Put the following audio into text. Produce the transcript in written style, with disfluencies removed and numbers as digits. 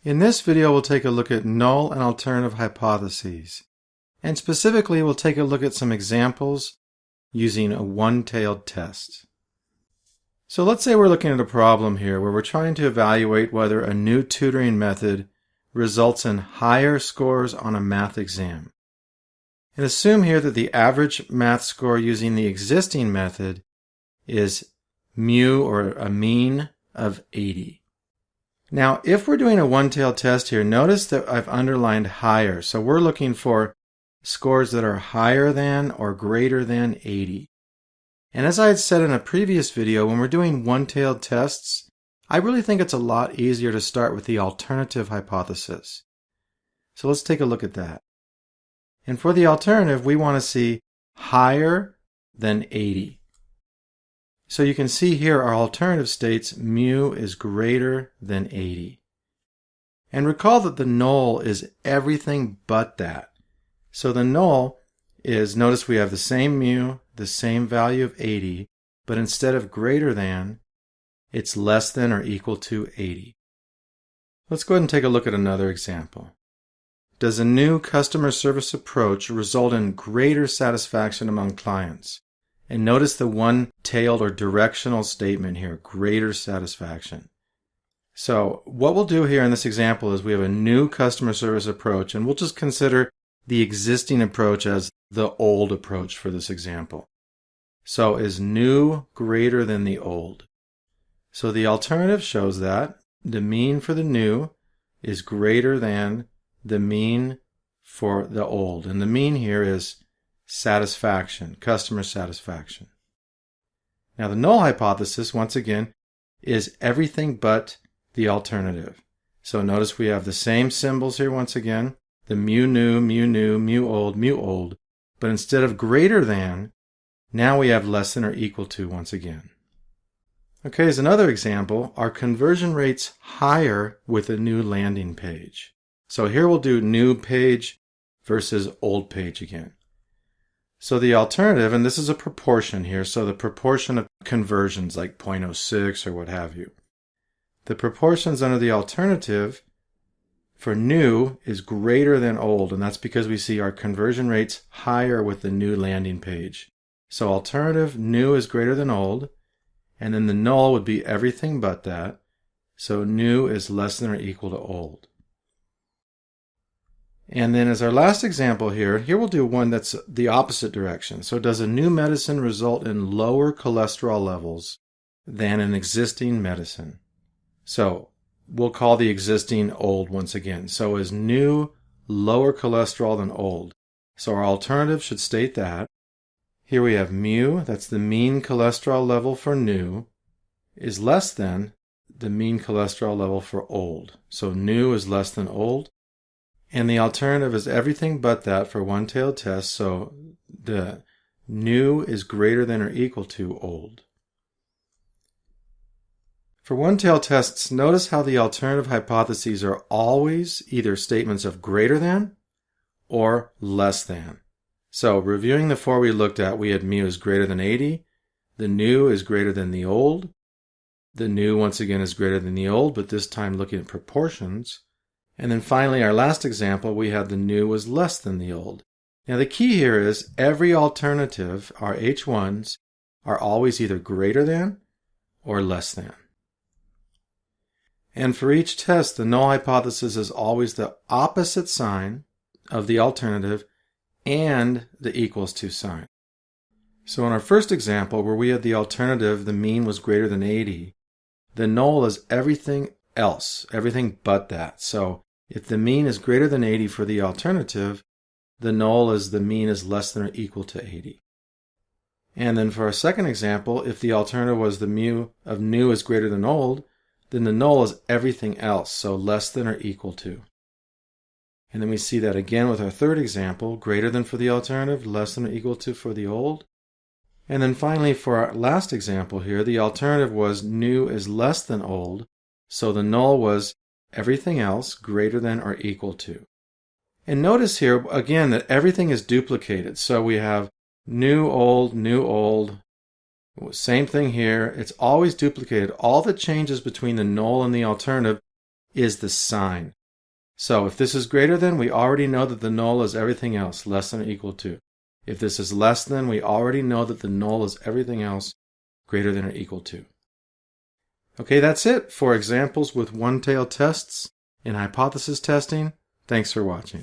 In this video, we'll take a look at null and alternative hypotheses. And specifically, we'll take a look at some examples using a one-tailed test. So let's say we're looking at a problem here where we're trying to evaluate whether a new tutoring method results in higher scores on a math exam. And assume here that the average math score using the existing method is mu, or a mean, of 80. Now, if we're doing a one-tailed test here, notice that I've underlined higher. So we're looking for scores that are higher than or greater than 80. And as I had said in a previous video, when we're doing one-tailed tests, I really think it's a lot easier to start with the alternative hypothesis. So let's take a look at that. And for the alternative, we want to see higher than 80. So you can see here our alternative states mu is greater than 80. And recall that the null is everything but that. So the null is, notice we have the same mu, the same value of 80, but instead of greater than, it's less than or equal to 80. Let's go ahead and take a look at another example. Does a new customer service approach result in greater satisfaction among clients? And notice the one-tailed or directional statement here, greater satisfaction. So what we'll do here in this example is we have a new customer service approach, and we'll just consider the existing approach as the old approach for this example. So is new greater than the old? So the alternative shows that the mean for the new is greater than the mean for the old. And the mean here is satisfaction, customer satisfaction. Now the null hypothesis, once again, is everything but the alternative. So notice we have the same symbols here once again, the mu new, mu old, but instead of greater than, now we have less than or equal to once again. Okay, as another example, are conversion rates higher with a new landing page? So here we'll do new page versus old page again. So the alternative, and this is a proportion here, so the proportion of conversions like 0.06 or what have you. The proportions under the alternative for new is greater than old, and that's because we see our conversion rates higher with the new landing page. So alternative, new is greater than old, and then the null would be everything but that, so new is less than or equal to old. And then as our last example here we'll do one that's the opposite direction. So does a new medicine result in lower cholesterol levels than an existing medicine? So we'll call the existing old once again. So is new lower cholesterol than old? So our alternative should state that. Here we have mu, that's the mean cholesterol level for new, is less than the mean cholesterol level for old. So new is less than old. And the alternative is everything but that for one-tailed test, so the new is greater than or equal to old. For one-tailed tests, notice how the alternative hypotheses are always either statements of greater than or less than. So reviewing the four we looked at, we had mu is greater than 80, the new is greater than the old, the new once again is greater than the old, but this time looking at proportions. And then finally, our last example, we had the new was less than the old. Now the key here is every alternative, our H1s, are always either greater than or less than. And for each test, the null hypothesis is always the opposite sign of the alternative and the equals to sign. So in our first example, where we had the alternative, the mean was greater than 80, the null is everything else, everything but that. So if the mean is greater than 80 for the alternative, the null is the mean is less than or equal to 80. And then for our second example, if the alternative was the mu of new is greater than old, then the null is everything else, so less than or equal to. And then we see that again with our third example, greater than for the alternative, less than or equal to for the old. And then finally for our last example here, the alternative was new is less than old, so the null was everything else greater than or equal to. And notice here again that everything is duplicated. So we have new, old, same thing here. It's always duplicated. All the changes between the null and the alternative is the sign. So if this is greater than, we already know that the null is everything else, less than or equal to. If this is less than, we already know that the null is everything else, greater than or equal to. Okay, that's it for examples with one-tailed tests in hypothesis testing. Thanks for watching.